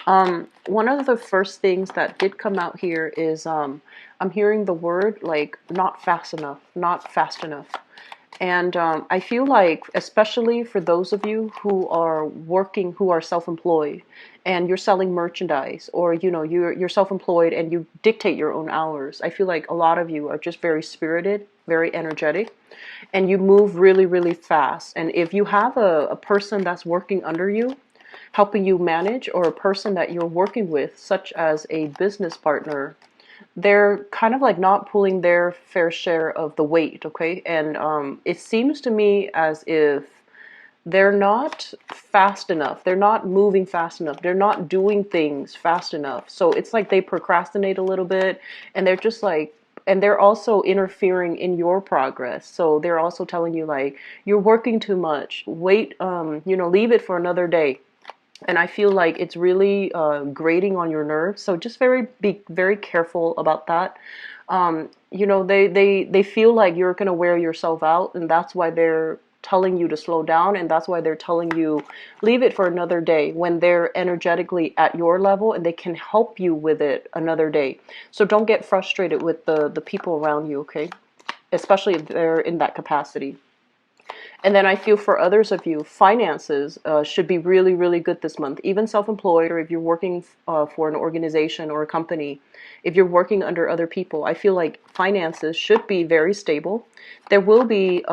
One of the first things that did come out here is I'm hearing the word like not fast enough, not fast enough. And I feel like, especially for those of you who are working, who are self-employed, and you're selling merchandise, or you're self-employed and you dictate your own hours. I feel like a lot of you are just very spirited, very energetic, and you move really, really fast. And if you have a person that's working under you, helping you manage, or a person that you're working with, such as a business partner, they're kind of like not pulling their fair share of the weight, okay? And it seems to me as if they're not fast enough. They're not moving fast enough. They're not doing things fast enough. So it's like they procrastinate a little bit, and they're just like, and they're also interfering in your progress. So they're also telling you like, you're working too much. Wait, leave it for another day. And I feel like it's really grating on your nerves. So just be very careful about that. They feel like you're gonna wear yourself out, and that's why they're telling you to slow down, and that's why they're telling you leave it for another day when they're energetically at your level and they can help you with it another day. So don't get frustrated with the people around you, okay? Especially if they're in that capacity. And then I feel for others of you, finances should be really, really good this month. Even self-employed, or if you're working for an organization or a company, if you're working under other people, I feel like finances should be very stable. There will be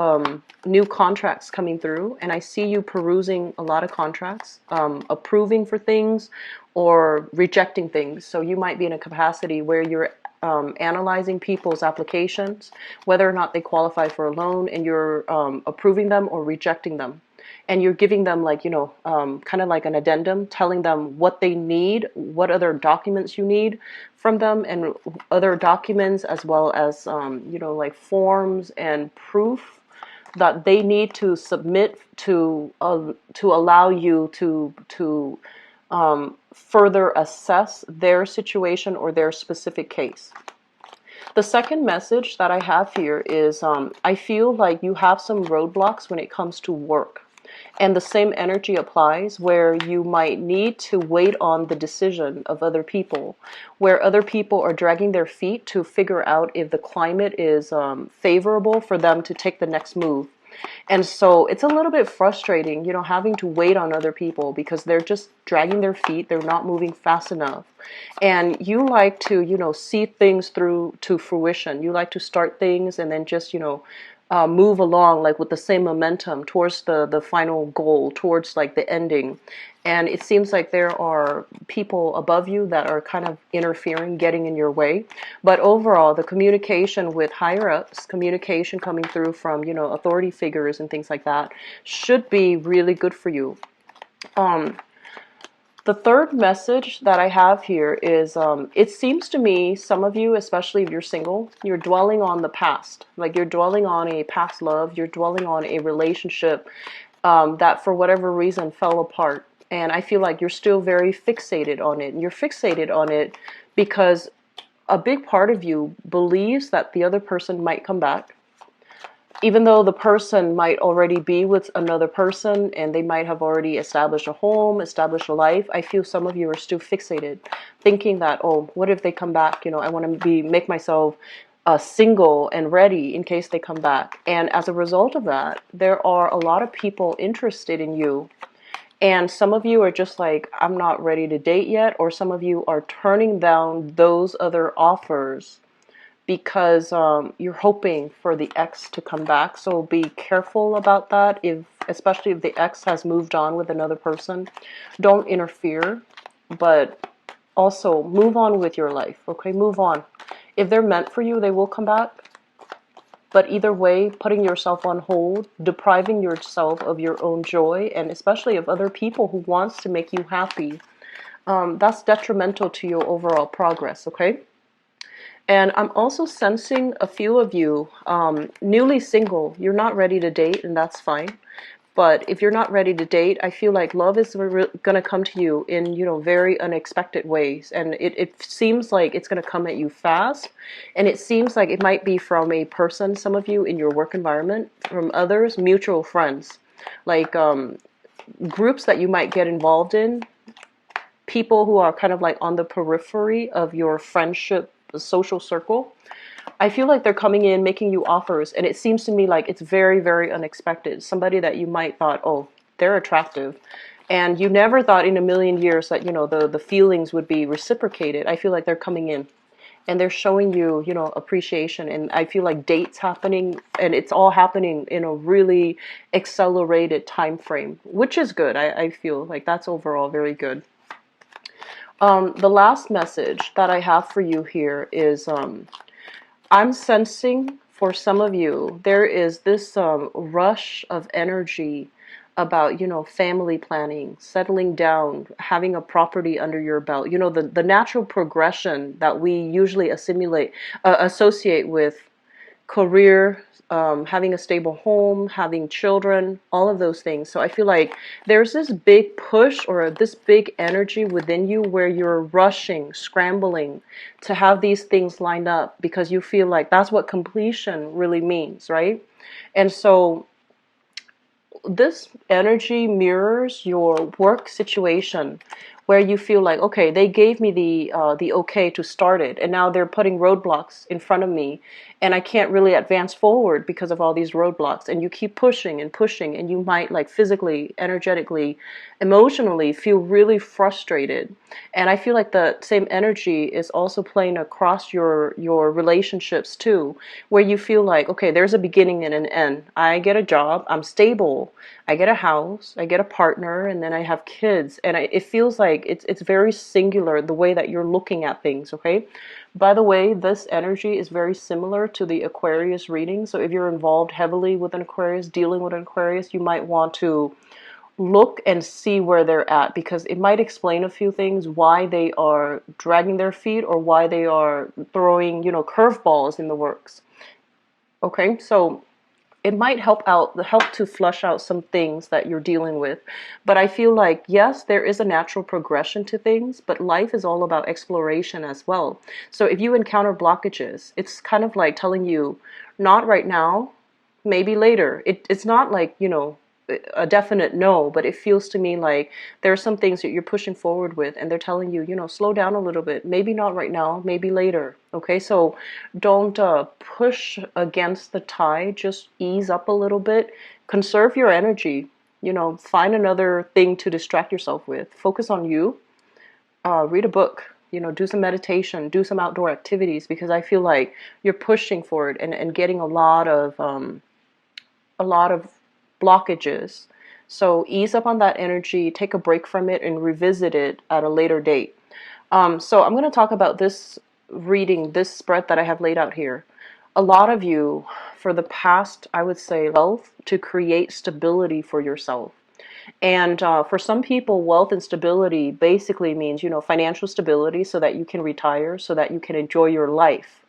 new contracts coming through, and I see you perusing a lot of contracts, approving for things or rejecting things. So you might be in a capacity where you're analyzing people's applications, whether or not they qualify for a loan, and you're approving them or rejecting them. And you're giving them like, kind of like an addendum, telling them what they need, what other documents you need from them, and other documents as well as, like forms and proof that they need to submit to allow you to further assess their situation or their specific case. The second message that I have here is I feel like you have some roadblocks when it comes to work. And the same energy applies where you might need to wait on the decision of other people, where other people are dragging their feet to figure out if the climate is favorable for them to take the next move. And so it's a little bit frustrating, having to wait on other people because they're just dragging their feet. They're not moving fast enough. And you like to, see things through to fruition. You like to start things and then just, move along like with the same momentum towards the final goal, towards like the ending. And it seems like there are people above you that are kind of interfering, getting in your way. But overall, the communication with higher ups, communication coming through from, authority figures and things like that should be really good for you. The third message that I have here is it seems to me, some of you, especially if you're single, you're dwelling on the past. Like you're dwelling on a past love, you're dwelling on a relationship that for whatever reason fell apart. And I feel like you're still very fixated on it. And you're fixated on it because a big part of you believes that the other person might come back. Even though the person might already be with another person and they might have already established a home, established a life, I feel some of you are still fixated, thinking that, oh, what if they come back? I want to make myself single and ready in case they come back. And as a result of that, there are a lot of people interested in you. And some of you are just like, I'm not ready to date yet. Or some of you are turning down those other offers because you're hoping for the ex to come back. So be careful about that, especially if the ex has moved on with another person. Don't interfere, but also move on with your life, okay? Move on. If they're meant for you, they will come back. But either way, putting yourself on hold, depriving yourself of your own joy, and especially of other people who wants to make you happy, that's detrimental to your overall progress, okay? And I'm also sensing a few of you, newly single, you're not ready to date, and that's fine. But if you're not ready to date, I feel like love is going to come to you in, very unexpected ways. And it seems like it's going to come at you fast. And it seems like it might be from a person, some of you in your work environment, from others, mutual friends, like groups that you might get involved in. people who are kind of like on the periphery of your friendship social circle, I feel like they're coming in making you offers, and it seems to me like it's very, very unexpected. Somebody that you might thought, oh, they're attractive, and you never thought in a million years that, you know, the feelings would be reciprocated. I feel like they're coming in and they're showing you, you know, appreciation, and I feel like dates happening, and it's all happening in a really accelerated time frame, which is good. I feel like that's overall very good. The last message that I have for you here is I'm sensing for some of you, there is this rush of energy about, you know, family planning, settling down, having a property under your belt. You know, the natural progression that we usually associate with career, having a stable home, having children, all of those things. So I feel like there's this big push or this big energy within you where you're rushing, scrambling to have these things lined up because you feel like that's what completion really means, right? And so this energy mirrors your work situation where you feel like, okay, they gave me the okay to start it, and now they're putting roadblocks in front of me, and I can't really advance forward because of all these roadblocks. And you keep pushing and pushing, and you might like physically, energetically, emotionally feel really frustrated. And I feel like the same energy is also playing across your relationships too, where you feel like, okay, there's a beginning and an end. I get a job, I'm stable, I get a house, I get a partner, and then I have kids. And it feels like it's very singular the way that you're looking at things, okay? By the way, this energy is very similar to the Aquarius reading. So if you're involved heavily with an Aquarius, dealing with an Aquarius, you might want to look and see where they're at, because it might explain a few things, why they are dragging their feet or why they are throwing, you know, curveballs in the works. Okay, so it might help to flush out some things that you're dealing with. But I feel like, yes, there is a natural progression to things, but life is all about exploration as well. So if you encounter blockages, it's kind of like telling you, not right now, maybe later. It's not like, you know, a definite no, but it feels to me like there are some things that you're pushing forward with, and they're telling you, you know, slow down a little bit. Maybe not right now, maybe later. Okay, so don't push against the tide. Just ease up a little bit. Conserve your energy. You know, find another thing to distract yourself with. Focus on you. Read a book. You know, do some meditation. Do some outdoor activities, because I feel like you're pushing for it and getting a lot of blockages. So ease up on that energy, take a break from it, and revisit it at a later date. So I'm going to talk about this reading, this spread that I have laid out here. A lot of you, for the past, I would say, wealth to create stability for yourself. And for some people, wealth and stability basically means, you know, financial stability so that you can retire, so that you can enjoy your life.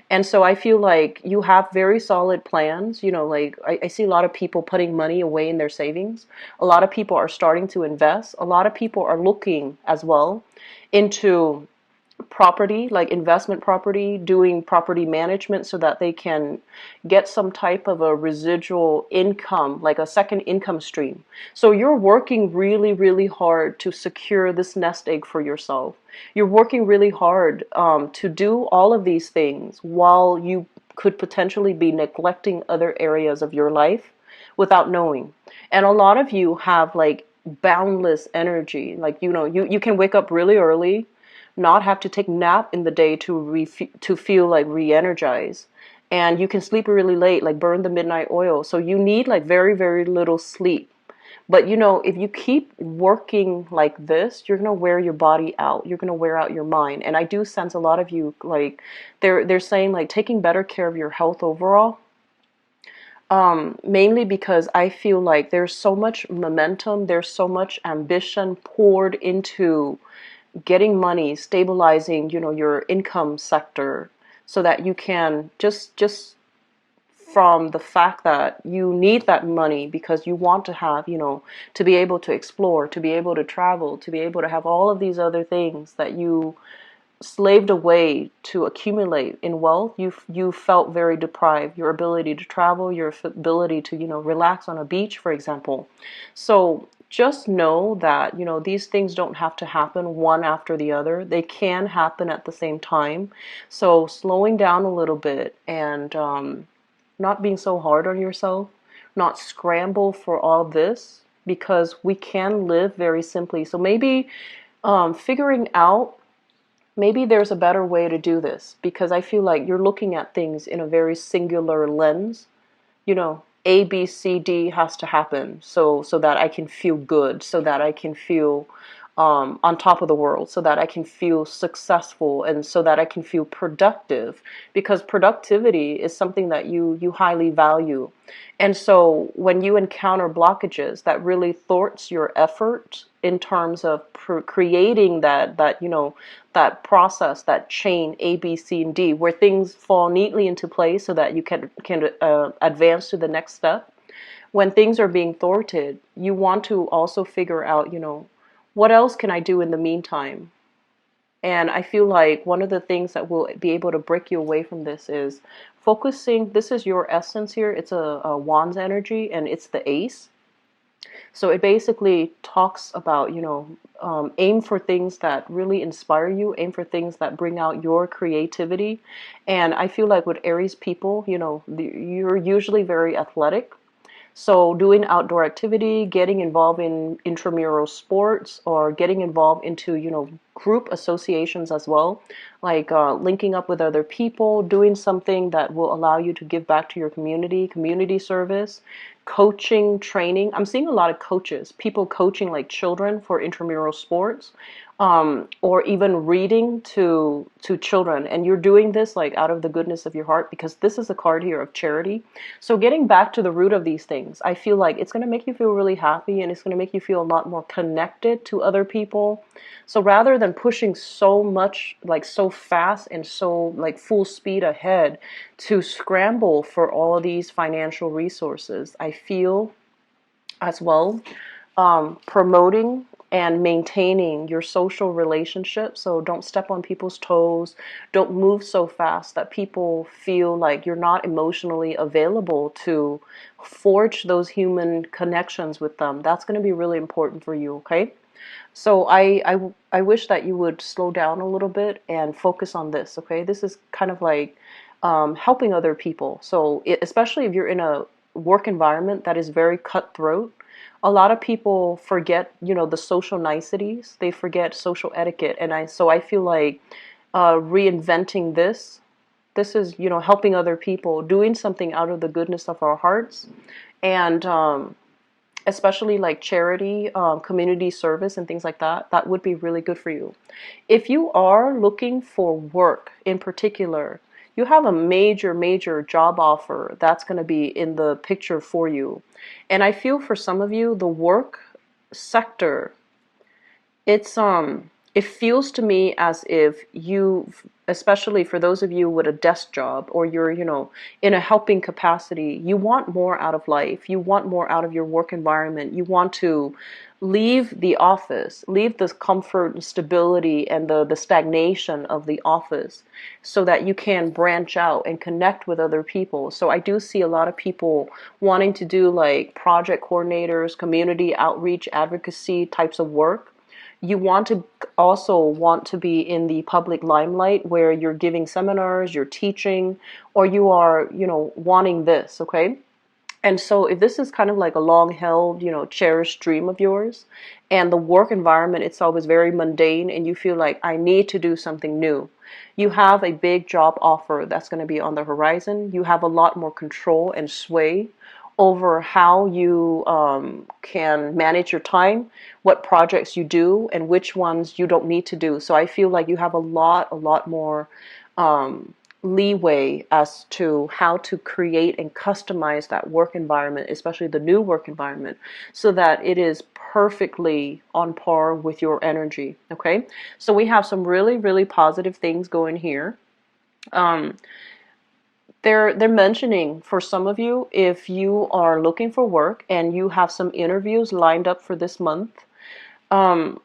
And so I feel like you have very solid plans. You know, like I see a lot of people putting money away in their savings. A lot of people are starting to invest. A lot of people are looking as well into property, like investment property, doing property management so that they can get some type of a residual income, like a second income stream. So you're working really, really hard to secure this nest egg for yourself. You're working really hard to do all of these things while you could potentially be neglecting other areas of your life without knowing. And a lot of you have like boundless energy. Like, you know, you can wake up really early, not have to take nap in the day to feel like re-energized, and you can sleep really late, like burn the midnight oil. So you need like very, very little sleep. But you know, if you keep working like this, you're gonna wear your body out. You're gonna wear out your mind. And I do sense a lot of you, like they're saying like taking better care of your health overall. Mainly because I feel like there's so much momentum, there's so much ambition poured into getting money, stabilizing, you know, your income sector, so that you can just from the fact that you need that money because you want to have, you know, to be able to explore, to be able to travel, to be able to have all of these other things that you slaved away to accumulate in wealth. You felt very deprived. Your ability to travel, your ability to, you know, relax on a beach, for example. So just know that, these things don't have to happen one after the other. They can happen at the same time. So slowing down a little bit and not being so hard on yourself, not scramble for all this, because we can live very simply. So maybe figuring out, maybe there's a better way to do this, because I feel like you're looking at things in a very singular lens. A, B, C, D has to happen so that I can feel good, so that I can feel on top of the world, so that I can feel successful, and so that I can feel productive, because productivity is something that you highly value. And so when you encounter blockages that really thwarts your effort in terms of creating that process, that chain A, B, C, and D, where things fall neatly into place so that you can advance to the next step. When things are being thwarted, you want to also figure out, what else can I do in the meantime? And I feel like one of the things that will be able to break you away from this is focusing. This is your essence here. It's a Wands energy, and it's the Ace. So it basically talks about, aim for things that really inspire you, aim for things that bring out your creativity. And I feel like with Aries people, you're usually very athletic. So doing outdoor activity, getting involved in intramural sports, or getting involved into, group associations as well, like linking up with other people, doing something that will allow you to give back to your community service, coaching, training. I'm seeing a lot of coaches, people coaching like children for intramural sports, or even reading to children. And you're doing this like out of the goodness of your heart, because this is a card here of charity. So getting back to the root of these things, I feel like it's going to make you feel really happy, and it's going to make you feel a lot more connected to other people. So rather than pushing so much, like so fast and so like full speed ahead to scramble for all of these financial resources, I feel as well promoting and maintaining your social relationships. So don't step on people's toes. Don't move so fast that people feel like you're not emotionally available to forge those human connections with them. That's going to be really important for you, okay? So I wish that you would slow down a little bit and focus on this, okay? This is kind of like helping other people. So especially if you're in a work environment that is very cutthroat, a lot of people forget, the social niceties. They forget social etiquette. And I feel like reinventing this. This is, helping other people, doing something out of the goodness of our hearts. And especially like charity, community service, and things like that, that would be really good for you. If you are looking for work in particular, you have a major job offer that's going to be in the picture for you. And I feel for some of you, the work sector, it feels to me as if you, especially for those of you with a desk job, or you're, in a helping capacity, you want more out of life. You want more out of your work environment. You want to leave the office, leave the comfort and stability and the stagnation of the office, so that you can branch out and connect with other people. So I do see a lot of people wanting to do like project coordinators, community outreach, advocacy types of work. You want to be in the public limelight, where you're giving seminars, you're teaching, or you are, wanting this, okay? And so if this is kind of like a long held, cherished dream of yours, and the work environment itself is very mundane, and you feel like I need to do something new, you have a big job offer that's going to be on the horizon. You have a lot more control and sway over how you can manage your time, what projects you do, and which ones you don't need to do. So I feel like you have a lot more leeway as to how to create and customize that work environment, especially the new work environment, so that it is perfectly on par with your energy. Okay, so we have some really positive things going here. Um, they're mentioning, for some of you, if you are looking for work and you have some interviews lined up for this month, um,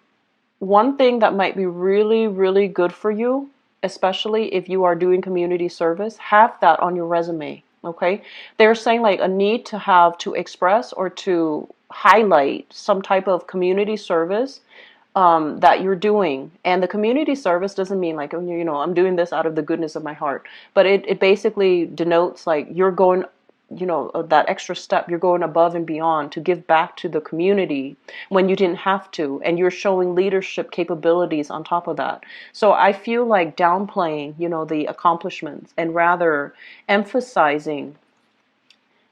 one thing that might be really good for you, especially if you are doing community service, have that on your resume. Okay, they're saying like a need to have to express or to highlight some type of community service that you're doing. And the community service doesn't mean like, I'm doing this out of the goodness of my heart, but it basically denotes like you're going, that extra step, you're going above and beyond to give back to the community when you didn't have to, and you're showing leadership capabilities on top of that. So I feel like downplaying, the accomplishments, and rather emphasizing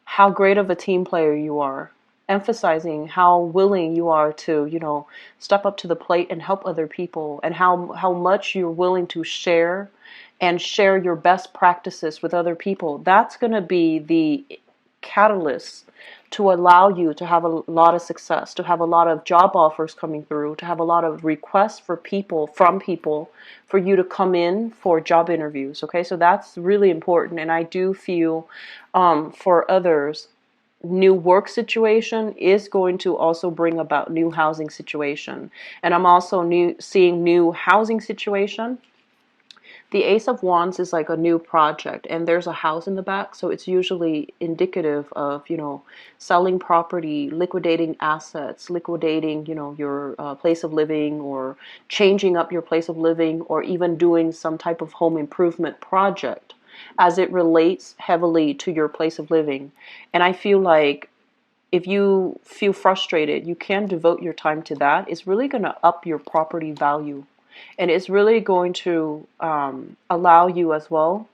how great of a team player you are, emphasizing how willing you are to, step up to the plate and help other people, and how much you're willing to share and share your best practices with other people. That's going to be the catalyst to allow you to have a lot of success, to have a lot of job offers coming through, to have a lot of requests for people, from people, for you to come in for job interviews. Okay, so that's really important. And I do feel for others, new work situation is going to also bring about new housing situation. And I'm also seeing new housing situation. The Ace of Wands is like a new project, and there's a house in the back, so it's usually indicative of, selling property, liquidating assets, liquidating, your place of living, or changing up your place of living, or even doing some type of home improvement project as it relates heavily to your place of living. And I feel like if you feel frustrated, you can devote your time to that. It's really going to up your property value. And it's really going to allow you as well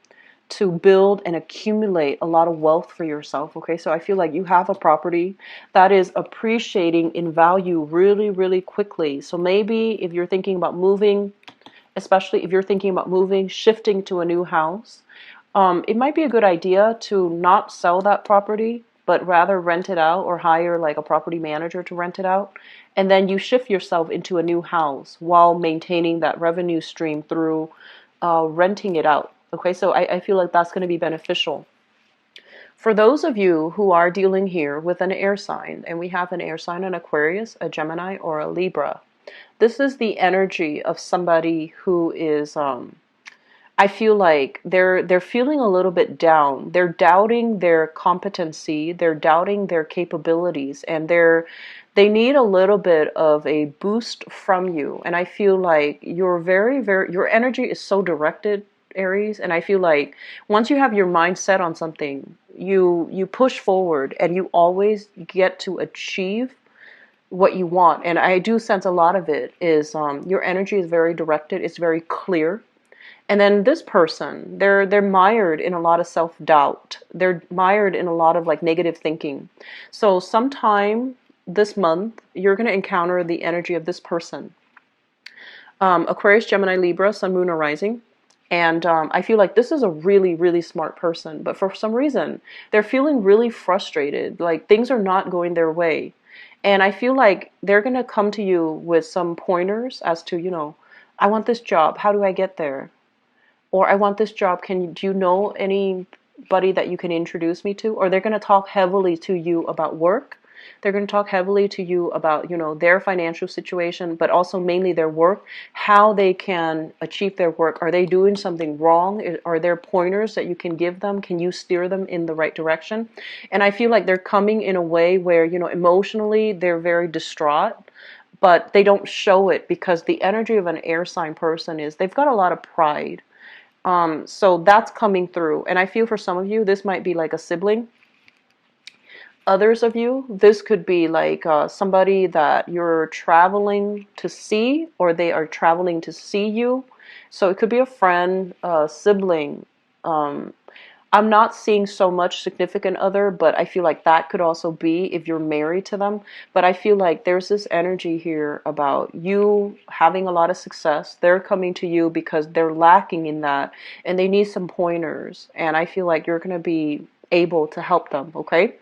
to build and accumulate a lot of wealth for yourself. Okay, so I feel like you have a property that is appreciating in value really, really quickly. So maybe if you're thinking about moving, especially if you're thinking about moving, shifting to a new house, it might be a good idea to not sell that property, but rather rent it out, or hire like a property manager to rent it out. And then you shift yourself into a new house while maintaining that revenue stream through renting it out. Okay, so I feel like that's going to be beneficial. For those of you who are dealing here with an air sign, and we have an air sign, an Aquarius, a Gemini, or a Libra, this is the energy of somebody who is I feel like they're feeling a little bit down. They're doubting their competency, they're doubting their capabilities, and they need a little bit of a boost from you. And I feel like you're your energy is so directed, Aries, and I feel like once you have your mind set on something, you push forward, and you always get to achieve what you want. And I do sense a lot of it is your energy is very directed, it's very clear. And then this person, they're mired in a lot of self-doubt. They're mired in a lot of like negative thinking. So sometime this month, you're going to encounter the energy of this person. Aquarius, Gemini, Libra, Sun, Moon, or Rising. And I feel like this is a really, really smart person. But for some reason, they're feeling really frustrated. Like things are not going their way. And I feel like they're going to come to you with some pointers as to, I want this job. How do I get there? Or I want this job. Do you know anybody that you can introduce me to? Or they're going to talk heavily to you about work. They're going to talk heavily to you about, their financial situation, but also mainly their work, how they can achieve their work. Are they doing something wrong? Are there pointers that you can give them? Can you steer them in the right direction? And I feel like they're coming in a way where, emotionally they're very distraught, but they don't show it, because the energy of an air sign person is they've got a lot of pride. So that's coming through. And I feel for some of you, this might be like a sibling. Others of you, this could be like somebody that you're traveling to see, or they are traveling to see you. So it could be a friend, a sibling. I'm not seeing so much significant other, but I feel like that could also be if you're married to them. But I feel like there's this energy here about you having a lot of success. They're coming to you because they're lacking in that, and they need some pointers. And I feel like you're going to be able to help them, okay?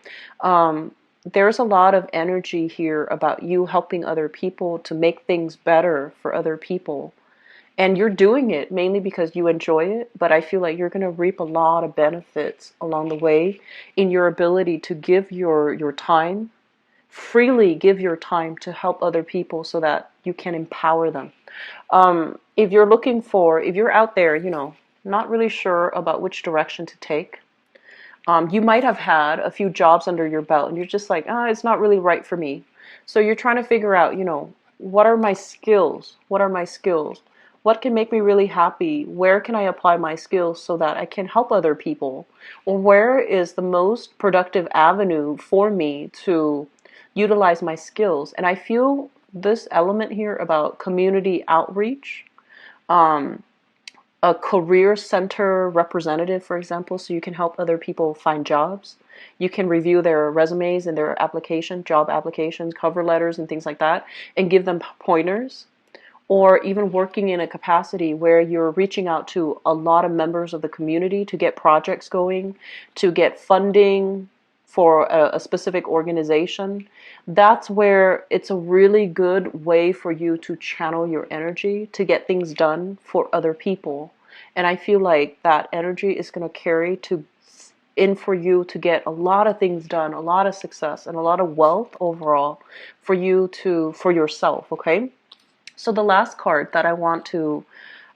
There's a lot of energy here about you helping other people to make things better for other people. And you're doing it mainly because you enjoy it, but I feel like you're going to reap a lot of benefits along the way in your ability to give your time, freely give your time to help other people so that you can empower them. If you're out there, not really sure about which direction to take, You might have had a few jobs under your belt and you're just like, ah, it's not really right for me. So you're trying to figure out, what are my skills? What are my skills? What can make me really happy? Where can I apply my skills so that I can help other people? Or where is the most productive avenue for me to utilize my skills? And I feel this element here about community outreach, um, a career center representative, for example, so you can help other people find jobs. You can review their resumes and their job applications, cover letters, and things like that, and give them pointers. Or even working in a capacity where you're reaching out to a lot of members of the community to get projects going, to get funding for a specific organization. That's where it's a really good way for you to channel your energy to get things done for other people. And I feel like that energy is going to carry to in for you to get a lot of things done, a lot of success, and a lot of wealth overall for yourself, okay? So the last card that I want to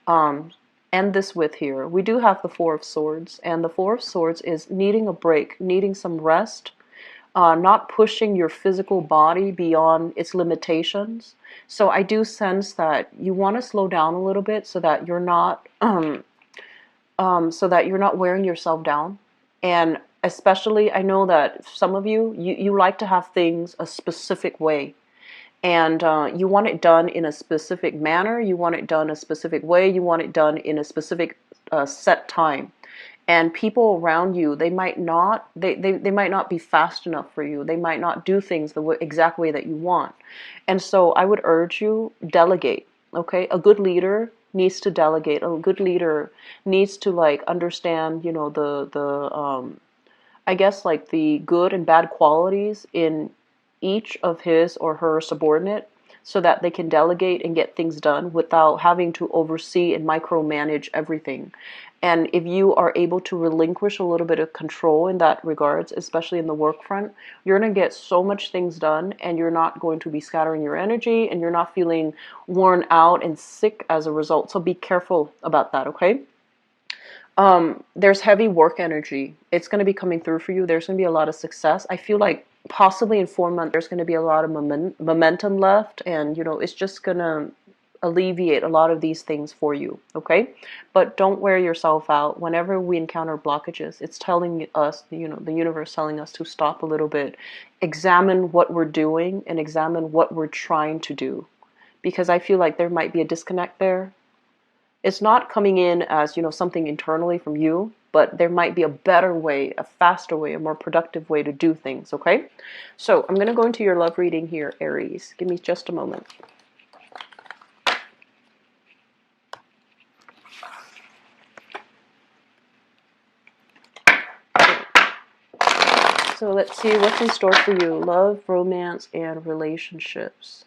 um, end this with here, we do have the Four of Swords, and the Four of Swords is needing a break, needing some rest, not pushing your physical body beyond its limitations. So I do sense that you want to slow down a little bit so that you're not wearing yourself down. And especially, I know that some of you like to have things a specific way. And you want it done in a specific manner, you want it done a specific way, you want it done in a specific set time. And people around you, they might not be fast enough for you. They might not do things the exact way that you want. And so I would urge you, delegate. Okay, a good leader needs to delegate. A good leader needs to like understand, the I guess like the good and bad qualities in each of his or her subordinate so that they can delegate and get things done without having to oversee and micromanage everything. And if you are able to relinquish a little bit of control in that regards, especially in the work front, you're going to get so much things done and you're not going to be scattering your energy and you're not feeling worn out and sick as a result. So be careful about that, okay? There's heavy work energy. It's going to be coming through for you. There's going to be a lot of success. I feel like possibly in 4 months, there's going to be a lot of momentum left, and it's just going to alleviate a lot of these things for you, okay? But don't wear yourself out. Whenever we encounter blockages, it's telling us, the universe telling us to stop a little bit, examine what we're doing, and examine what we're trying to do. Because I feel like there might be a disconnect there. It's not coming in as, something internally from you, but there might be a better way, a faster way, a more productive way to do things, okay? So I'm going to go into your love reading here, Aries. Give me just a moment. So let's see what's in store for you. Love, romance, and relationships.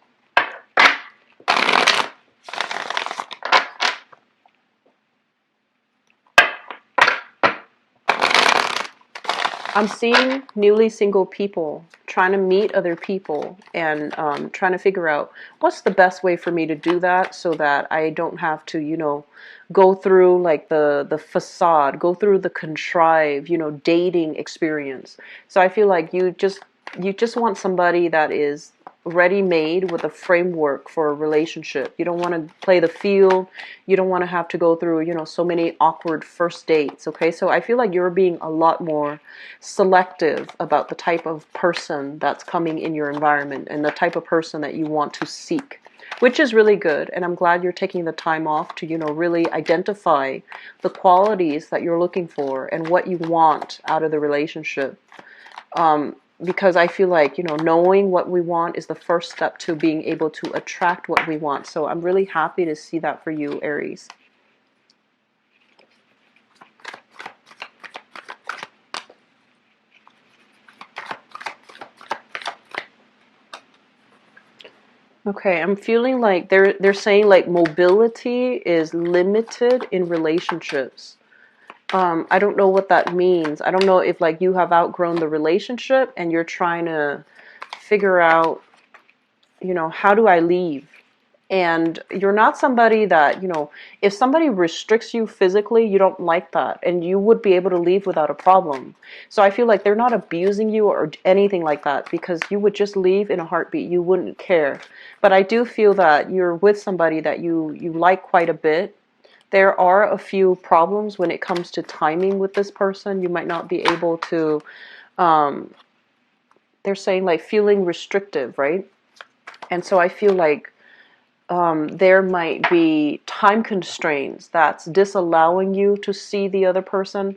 I'm seeing newly single people trying to meet other people and trying to figure out what's the best way for me to do that so that I don't have to, go through like the facade, go through the contrived, dating experience. So I feel like you just want somebody that is ready-made with a framework for a relationship. You don't want to play the field. You don't want to have to go through, so many awkward first dates, okay? So I feel like you're being a lot more selective about the type of person that's coming in your environment and the type of person that you want to seek, which is really good. And I'm glad you're taking the time off to, really identify the qualities that you're looking for and what you want out of the relationship. Because I feel like, knowing what we want is the first step to being able to attract what we want. So I'm really happy to see that for you, Aries. Okay, I'm feeling like they're saying like mobility is limited in relationships. I don't know what that means. I don't know if like you have outgrown the relationship and you're trying to figure out, how do I leave? And you're not somebody that, if somebody restricts you physically, you don't like that. And you would be able to leave without a problem. So I feel like they're not abusing you or anything like that, because you would just leave in a heartbeat. You wouldn't care. But I do feel that you're with somebody that you like quite a bit. There are a few problems when it comes to timing with this person. You might not be able to, um, they're saying like feeling restrictive, right? And so I feel like there might be time constraints that's disallowing you to see the other person.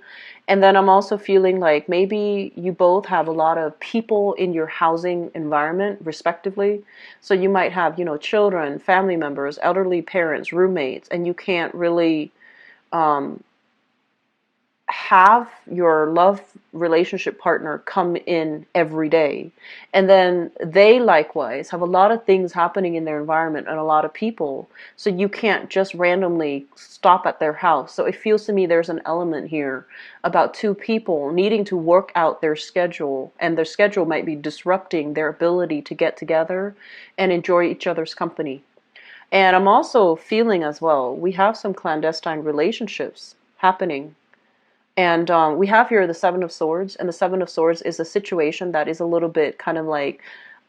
And then I'm also feeling like maybe you both have a lot of people in your housing environment, respectively. So you might have, children, family members, elderly parents, roommates, and you can't really um, have your love relationship partner come in every day. And then they likewise have a lot of things happening in their environment and a lot of people. So you can't just randomly stop at their house. So it feels to me there's an element here about two people needing to work out their schedule, and their schedule might be disrupting their ability to get together and enjoy each other's company. And I'm also feeling as well, we have some clandestine relationships happening. And we have here the Seven of Swords, and the Seven of Swords is a situation that is a little bit kind of like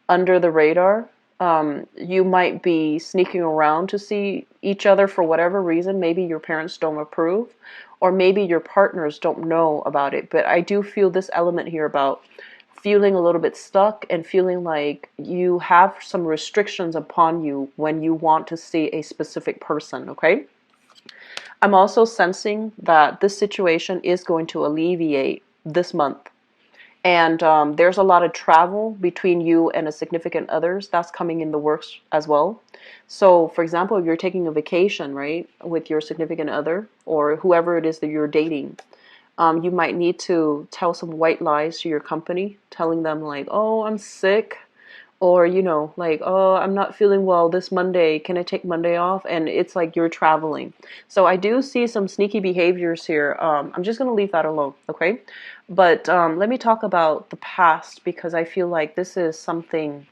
under the radar. You might be sneaking around to see each other for whatever reason. Maybe your parents don't approve, or maybe your partners don't know about it. But I do feel this element here about feeling a little bit stuck and feeling like you have some restrictions upon you when you want to see a specific person, okay? I'm also sensing that this situation is going to alleviate this month. And there's a lot of travel between you and a significant others that's coming in the works as well. So, for example, if you're taking a vacation, right, with your significant other or whoever it is that you're dating, you might need to tell some white lies to your company, telling them like, oh, I'm sick, or like, oh, I'm not feeling well this Monday, can I take Monday off? And it's like you're traveling. So I do see some sneaky behaviors here. I'm just going to leave that alone, okay? But let me talk about the past, because I feel like this is something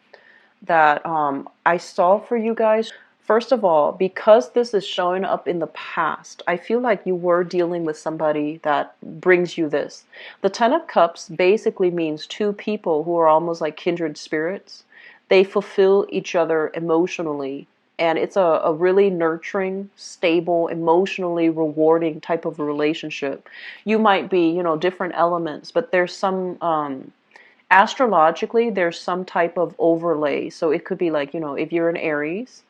that I saw for you guys. First of all, because this is showing up in the past, I feel like you were dealing with somebody that brings you this. The Ten of Cups basically means two people who are almost like kindred spirits. They fulfill each other emotionally, and it's a really nurturing, stable, emotionally rewarding type of a relationship. You might be, different elements, but there's some astrologically, there's some type of overlay. So it could be like, if you're an Aries,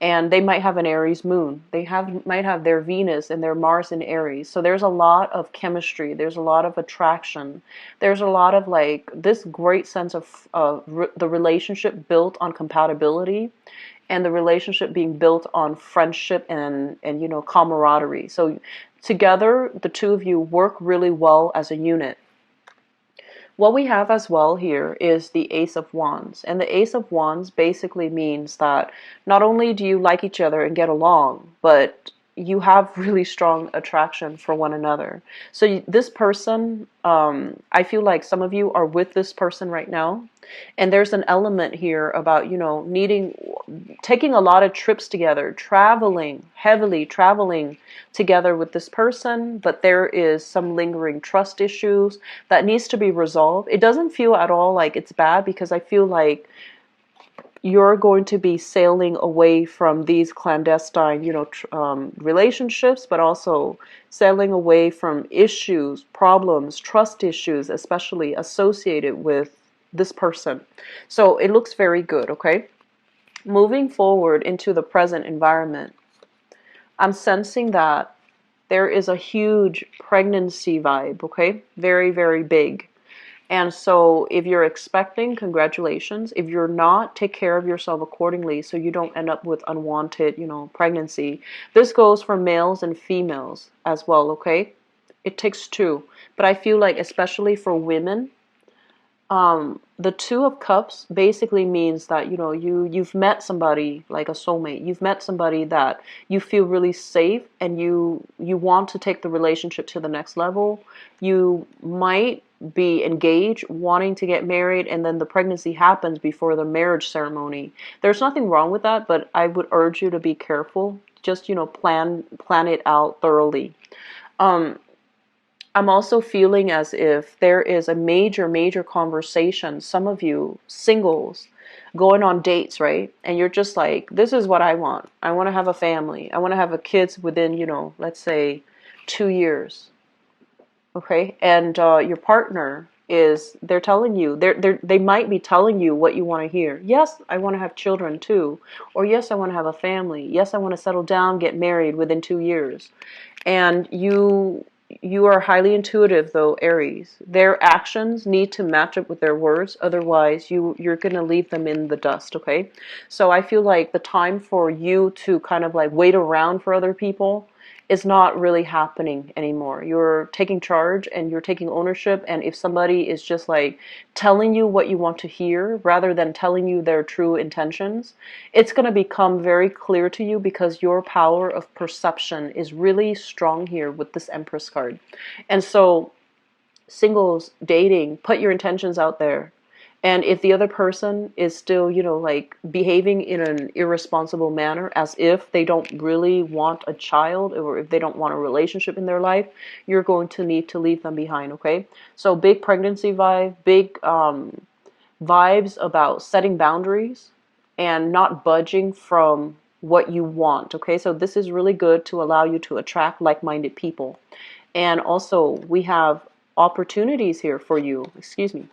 and they might have an Aries moon. Might have their Venus and their Mars in Aries. So there's a lot of chemistry. There's a lot of attraction. There's a lot of like this great sense of the relationship built on compatibility, and the relationship being built on friendship and camaraderie. So together, the two of you work really well as a unit. What we have as well here is the Ace of Wands. And the Ace of Wands basically means that not only do you like each other and get along, but you have really strong attraction for one another. So this person, I feel like some of you are with this person right now. And there's an element here about, taking a lot of trips together, heavily traveling together with this person, but there is some lingering trust issues that needs to be resolved. It doesn't feel at all like it's bad, because I feel like you're going to be sailing away from these clandestine, relationships, but also sailing away from issues, problems, trust issues, especially associated with this person. So it looks very good, okay? Moving forward into the present environment, I'm sensing that there is a huge pregnancy vibe, okay? Very, very big. And so if you're expecting, congratulations. If you're not, take care of yourself accordingly so you don't end up with unwanted, pregnancy. This goes for males and females as well, okay? It takes two. But I feel like especially for women, the Two of Cups basically means that you've met somebody like a soulmate. You've met somebody that you feel really safe, and you want to take the relationship to the next level. You might be engaged, wanting to get married, and then the pregnancy happens before the marriage ceremony. There's nothing wrong with that, but I would urge you to be careful. Just, plan it out thoroughly. Um, I'm also feeling as if there is a major, major conversation. Some of you singles going on dates, right? And you're just like, this is what I want. I want to have a family. I want to have a kids within, let's say 2 years. Okay, and your partner is, they're telling you, they might be telling you what you want to hear. Yes, I want to have children too. Or yes, I want to have a family. Yes, I want to settle down, get married within 2 years. And you are highly intuitive though, Aries. Their actions need to match up with their words, otherwise you're going to leave them in the dust, okay? So I feel like the time for you to kind of like wait around for other people is not really happening anymore. You're taking charge and you're taking ownership, and if somebody is just like telling you what you want to hear rather than telling you their true intentions, it's going to become very clear to you, because your power of perception is really strong here with this Empress card. And so, singles dating, put your intentions out there. And if the other person is still, like behaving in an irresponsible manner, as if they don't really want a child or if they don't want a relationship in their life, you're going to need to leave them behind, okay? So big pregnancy vibe, big vibes about setting boundaries and not budging from what you want, okay? So this is really good to allow you to attract like-minded people. And also, we have opportunities here for you, excuse me,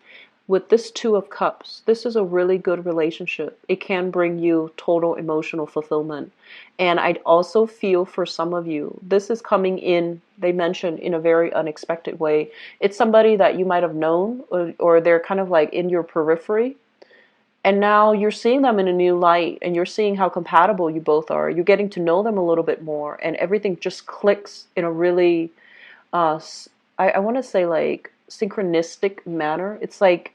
with this Two of Cups. This is a really good relationship. It can bring you total emotional fulfillment. And I'd also feel for some of you, this is coming in, they mentioned, in a very unexpected way. It's somebody that you might have known, or they're kind of like in your periphery. And now you're seeing them in a new light, and you're seeing how compatible you both are. You're getting to know them a little bit more, and everything just clicks in a really uh, I want to say like synchronistic manner. It's like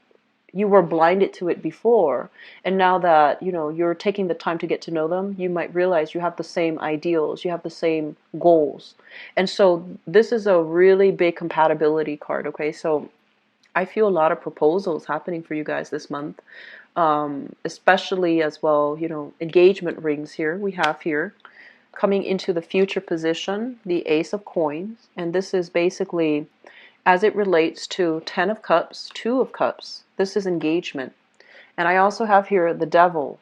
you were blinded to it before, and now that you're taking the time to get to know them, you might realize you have the same ideals, you have the same goals. And so this is a really big compatibility card, okay? So I feel a lot of proposals happening for you guys this month, especially as well, engagement rings here we have here. Coming into the future position, the Ace of Coins, and this is basically as it relates to Ten of Cups, Two of Cups. This is engagement. And I also have here the Devil,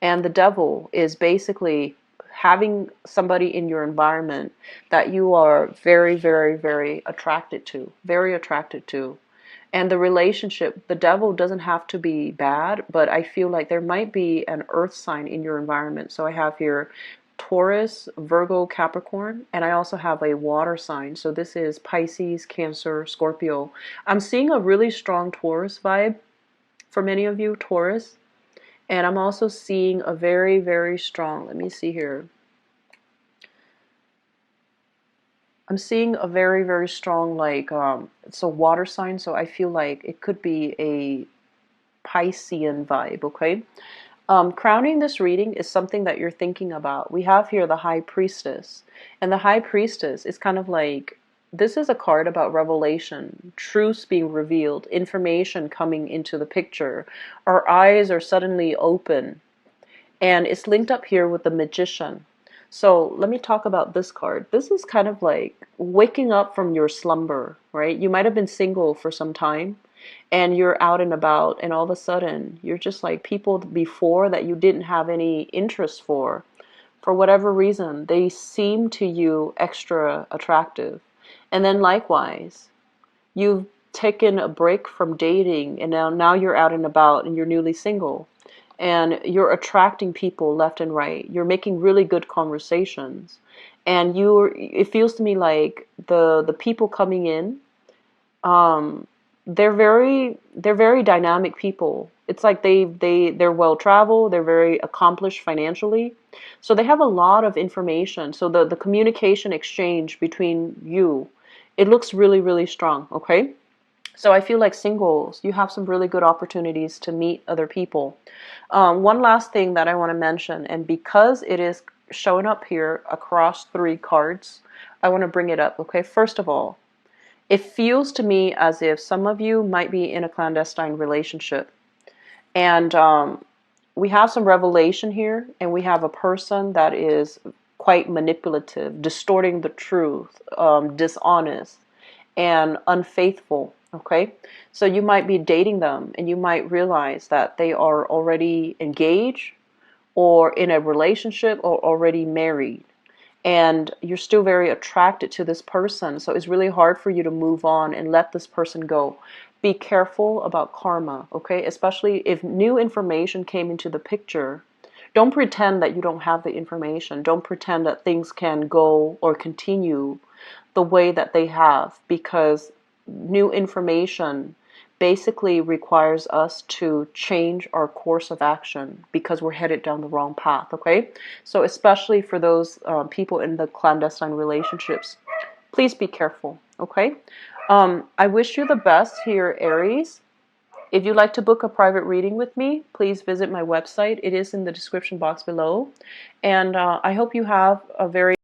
and the Devil is basically having somebody in your environment that you are very, very, very attracted to, very attracted to. And the relationship, the Devil doesn't have to be bad, but I feel like there might be an earth sign in your environment. So I have here Taurus, Virgo, Capricorn, and I also have a water sign. So this is Pisces, Cancer, Scorpio. I'm seeing a really strong Taurus vibe for many of you, Taurus. And I'm also seeing a very, very strong, let me see here. I'm seeing a very, very strong, like, it's a water sign, so I feel like it could be a Piscean vibe, okay? Crowning this reading is something that you're thinking about. We have here the High Priestess, and the High Priestess is kind of like, this is a card about revelation, truths being revealed, information coming into the picture. Our eyes are suddenly open, and it's linked up here with the Magician. So let me talk about this card. This is kind of like waking up from your slumber, right? You might have been single for some time, and you're out and about, and all of a sudden you're just like people before that you didn't have any interest for whatever reason, they seem to you extra attractive. And then likewise, you've taken a break from dating, and now you're out and about and you're newly single, and you're attracting people left and right. You're making really good conversations, and it feels to me like the people coming in, um, they're very dynamic people. It's like they're well traveled, they're very accomplished financially. So they have a lot of information. So the communication exchange between you, it looks really, really strong, okay? So I feel like singles, you have some really good opportunities to meet other people. One last thing that I want to mention, and because it is showing up here across three cards, I want to bring it up, okay? First of all, It feels to me as if some of you might be in a clandestine relationship. And we have some revelation here, and we have a person that is quite manipulative, distorting the truth, dishonest, and unfaithful. Okay, so you might be dating them, and you might realize that they are already engaged, or in a relationship, or already married, and you're still very attracted to this person. So it's really hard for you to move on and let this person go. Be careful about karma, okay? Especially if new information came into the picture. Don't pretend that you don't have the information. Don't pretend that things can go or continue the way that they have, because new information basically requires us to change our course of action because we're headed down the wrong path, okay? So especially for those people in the clandestine relationships, please be careful, okay? I wish you the best here, Aries. If you'd like to book a private reading with me, please visit my website. It is in the description box below. And I hope you have a very